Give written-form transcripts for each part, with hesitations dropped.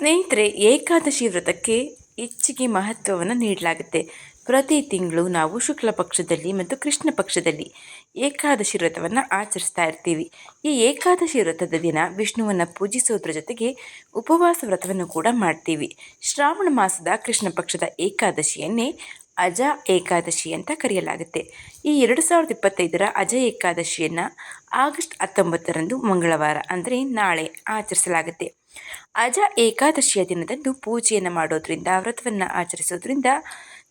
ಸ್ನೇಹಿತರೆ, ಏಕಾದಶಿ ವ್ರತಕ್ಕೆ ಹೆಚ್ಚಿಗೆ ಮಹತ್ವವನ್ನು ನೀಡಲಾಗುತ್ತೆ. ಪ್ರತಿ ತಿಂಗಳು ನಾವು ಶುಕ್ಲ ಪಕ್ಷದಲ್ಲಿ ಮತ್ತು ಕೃಷ್ಣ ಪಕ್ಷದಲ್ಲಿ ಏಕಾದಶಿ ವ್ರತವನ್ನು ಆಚರಿಸ್ತಾ ಇರ್ತೀವಿ. ಈ ಏಕಾದಶಿ ವ್ರತದ ದಿನ ವಿಷ್ಣುವನ್ನು ಪೂಜಿಸೋದ್ರ ಜೊತೆಗೆ ಉಪವಾಸ ವ್ರತವನ್ನು ಕೂಡ ಮಾಡ್ತೀವಿ. ಶ್ರಾವಣ ಮಾಸದ ಕೃಷ್ಣ ಪಕ್ಷದ ಏಕಾದಶಿಯನ್ನೇ ಅಜ ಏಕಾದಶಿ ಅಂತ ಕರೆಯಲಾಗುತ್ತೆ. ಈ 2025ರ ಅಜ ಏಕಾದಶಿಯನ್ನು ಆಗಸ್ಟ್ 19ರಂದು ಮಂಗಳವಾರ ಅಂದರೆ ನಾಳೆ ಆಚರಿಸಲಾಗುತ್ತೆ. ಅಜ ಏಕಾದಶಿಯ ದಿನದಂದು ಪೂಜೆಯನ್ನು ಮಾಡೋದ್ರಿಂದ, ವ್ರತವನ್ನು ಆಚರಿಸೋದ್ರಿಂದ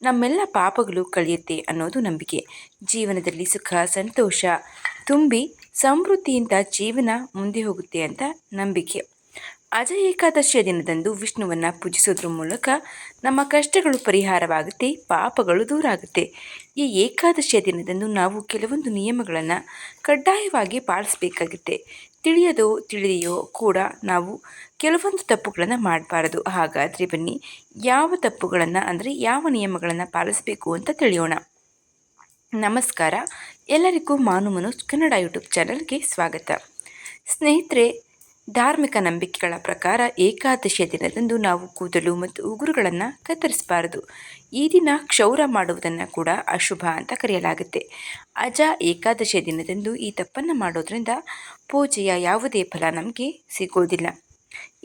ನಮ್ಮೆಲ್ಲ ಪಾಪಗಳು ಕಳೆಯುತ್ತೆ ಅನ್ನೋದು ನಂಬಿಕೆ. ಜೀವನದಲ್ಲಿ ಸುಖ ಸಂತೋಷ ತುಂಬಿ ಸಮೃದ್ಧಿಯಿಂದ ಜೀವನ ಮುಂದೆ ಹೋಗುತ್ತೆ ಅಂತ ನಂಬಿಕೆ. ಅಜ ಏಕಾದಶಿಯ ದಿನದಂದು ವಿಷ್ಣುವನ್ನು ಪೂಜಿಸೋದ್ರ ಮೂಲಕ ನಮ್ಮ ಕಷ್ಟಗಳು ಪರಿಹಾರವಾಗುತ್ತೆ, ಪಾಪಗಳು ದೂರ ಆಗುತ್ತೆ. ಈ ಏಕಾದಶಿಯ ದಿನದಂದು ನಾವು ಕೆಲವೊಂದು ನಿಯಮಗಳನ್ನು ಕಡ್ಡಾಯವಾಗಿ ಪಾಲಿಸಬೇಕಾಗುತ್ತೆ. ತಿಳಿಯದೋ ತಿಳಿದೆಯೋ ಕೂಡ ನಾವು ಕೆಲವೊಂದು ತಪ್ಪುಗಳನ್ನು ಮಾಡಬಾರದು. ಹಾಗಾದರೆ ಬನ್ನಿ, ಯಾವ ತಪ್ಪುಗಳನ್ನು ಅಂದರೆ ಯಾವ ನಿಯಮಗಳನ್ನು ಪಾಲಿಸಬೇಕು ಅಂತ ತಿಳಿಯೋಣ. ನಮಸ್ಕಾರ, ಎಲ್ಲರಿಗೂ ಮಾನು ಮನೋಜ್ ಕನ್ನಡ ಯೂಟ್ಯೂಬ್ ಚಾನಲ್ಗೆ ಸ್ವಾಗತ. ಸ್ನೇಹಿತರೆ, ಧಾರ್ಮಿಕ ನಂಬಿಕೆಗಳ ಪ್ರಕಾರ ಏಕಾದಶಿಯ ದಿನದಂದು ನಾವು ಕೂದಲು ಮತ್ತು ಉಗುರುಗಳನ್ನು ಕತ್ತರಿಸಬಾರದು. ಈ ದಿನ ಕ್ಷೌರ ಮಾಡುವುದನ್ನು ಕೂಡ ಅಶುಭ ಅಂತ ಕರೆಯಲಾಗುತ್ತೆ. ಅಜ ಏಕಾದಶಿಯ ದಿನದಂದು ಈ ತಪ್ಪನ್ನು ಮಾಡೋದ್ರಿಂದ ಪೂಜೆಯ ಯಾವುದೇ ಫಲ ನಮಗೆ ಸಿಗೋದಿಲ್ಲ.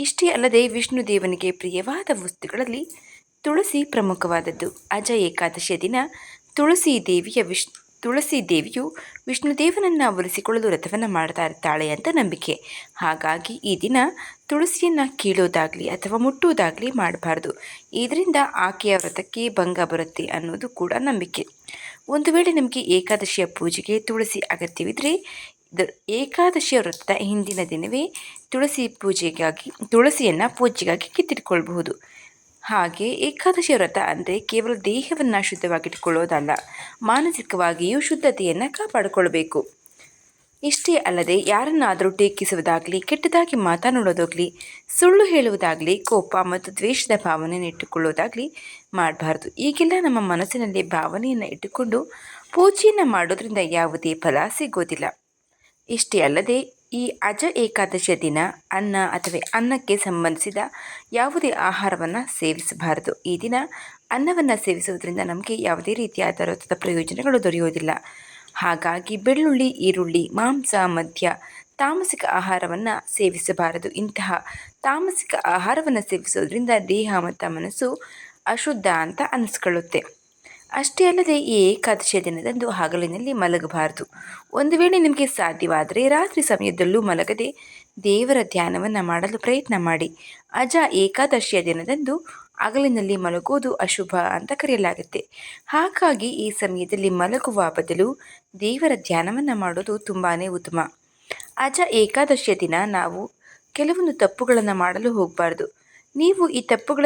ಇಷ್ಟೇ ಅಲ್ಲದೆ ವಿಷ್ಣು ದೇವನಿಗೆ ಪ್ರಿಯವಾದ ವಸ್ತುಗಳಲ್ಲಿ ತುಳಸಿ ಪ್ರಮುಖವಾದದ್ದು. ಅಜ ಏಕಾದಶಿಯ ದಿನ ತುಳಸಿ ದೇವಿಯು ವಿಷ್ಣುದೇವನನ್ನು ಒಲಿಸಿಕೊಳ್ಳಲು ವ್ರತವನ್ನು ಮಾಡ್ತಾ ಇರ್ತಾಳೆ ಅಂತ ನಂಬಿಕೆ. ಹಾಗಾಗಿ ಈ ದಿನ ತುಳಸಿಯನ್ನು ಕೀಳೋದಾಗಲಿ ಅಥವಾ ಮುಟ್ಟುವುದಾಗಲಿ ಮಾಡಬಾರ್ದು. ಇದರಿಂದ ಆಕೆಯ ವ್ರತಕ್ಕೆ ಭಂಗ ಬರುತ್ತೆ ಅನ್ನೋದು ಕೂಡ ನಂಬಿಕೆ. ಒಂದು ವೇಳೆ ನಮಗೆ ಏಕಾದಶಿಯ ಪೂಜೆಗೆ ತುಳಸಿ ಅಗತ್ಯವಿದ್ದರೆ ಏಕಾದಶಿಯ ವ್ರತದ ಹಿಂದಿನ ದಿನವೇ ತುಳಸಿಯನ್ನು ಪೂಜೆಗಾಗಿ ಕಿತ್ತಿಟ್ಕೊಳ್ಬಹುದು. ಹಾಗೆ ಏಕಾದಶಿ ವ್ರತ ಅಂದರೆ ಕೇವಲ ದೇಹವನ್ನು ಶುದ್ಧವಾಗಿಟ್ಟುಕೊಳ್ಳೋದಲ್ಲ, ಮಾನಸಿಕವಾಗಿಯೂ ಶುದ್ಧತೆಯನ್ನು ಕಾಪಾಡಿಕೊಳ್ಬೇಕು. ಇಷ್ಟೇ ಅಲ್ಲದೆ ಯಾರನ್ನಾದರೂ ಟೀಕಿಸುವುದಾಗಲಿ, ಕೆಟ್ಟದಾಗಿ ಮಾತನಾಡೋದಾಗಲಿ, ಸುಳ್ಳು ಹೇಳುವುದಾಗಲಿ, ಕೋಪ ಮತ್ತು ದ್ವೇಷದ ಭಾವನೆಯನ್ನು ಇಟ್ಟುಕೊಳ್ಳೋದಾಗಲಿ ಮಾಡಬಾರ್ದು. ಈಗೆಲ್ಲ ನಮ್ಮ ಮನಸ್ಸಿನಲ್ಲಿ ಭಾವನೆಯನ್ನು ಇಟ್ಟುಕೊಂಡು ಪೂಜೆಯನ್ನು ಮಾಡೋದ್ರಿಂದ ಯಾವುದೇ ಫಲ ಸಿಗೋದಿಲ್ಲ. ಇಷ್ಟೇ ಅಲ್ಲದೆ ಈ ಅಜ ಏಕಾದಶಿಯ ದಿನ ಅನ್ನ ಅಥವಾ ಅನ್ನಕ್ಕೆ ಸಂಬಂಧಿಸಿದ ಯಾವುದೇ ಆಹಾರವನ್ನು ಸೇವಿಸಬಾರದು. ಈ ದಿನ ಅನ್ನವನ್ನು ಸೇವಿಸುವುದರಿಂದ ನಮಗೆ ಯಾವುದೇ ರೀತಿಯಾದ ವ್ರತದ ಪ್ರಯೋಜನಗಳು ದೊರೆಯುವುದಿಲ್ಲ. ಹಾಗಾಗಿ ಬೆಳ್ಳುಳ್ಳಿ, ಈರುಳ್ಳಿ, ಮಾಂಸ, ಮದ್ಯ, ತಾಮಸಿಕ ಆಹಾರವನ್ನು ಸೇವಿಸಬಾರದು. ಇಂತಹ ತಾಮಸಿಕ ಆಹಾರವನ್ನು ಸೇವಿಸೋದ್ರಿಂದ ದೇಹ ಮತ್ತು ಮನಸ್ಸು ಅಶುದ್ಧ ಅಂತ ಅನಿಸ್ಕೊಳ್ಳುತ್ತೆ. ಅಷ್ಟೇ ಅಲ್ಲದೆ ಈ ಏಕಾದಶಿಯ ದಿನದಂದು ಹಗಲಿನಲ್ಲಿ ಮಲಗಬಾರದು. ಒಂದು ವೇಳೆ ನಿಮಗೆ ಸಾಧ್ಯವಾದರೆ ರಾತ್ರಿ ಸಮಯದಲ್ಲೂ ಮಲಗದೆ ದೇವರ ಧ್ಯಾನವನ್ನು ಮಾಡಲು ಪ್ರಯತ್ನ ಮಾಡಿ. ಅಜ ಏಕಾದಶಿಯ ದಿನದಂದು ಹಗಲಿನಲ್ಲಿ ಮಲಗೋದು ಅಶುಭ ಅಂತ ಕರೆಯಲಾಗುತ್ತೆ. ಹಾಗಾಗಿ ಈ ಸಮಯದಲ್ಲಿ ಮಲಗುವ ಬದಲು ದೇವರ ಧ್ಯಾನವನ್ನು ಮಾಡೋದು ತುಂಬಾ ಉತ್ತಮ. ಅಜ ಏಕಾದಶಿಯ ದಿನ ನಾವು ಕೆಲವೊಂದು ತಪ್ಪುಗಳನ್ನು ಮಾಡಲು ಹೋಗಬಾರ್ದು. ನೀವು ಈ ತಪ್ಪುಗಳನ್ನು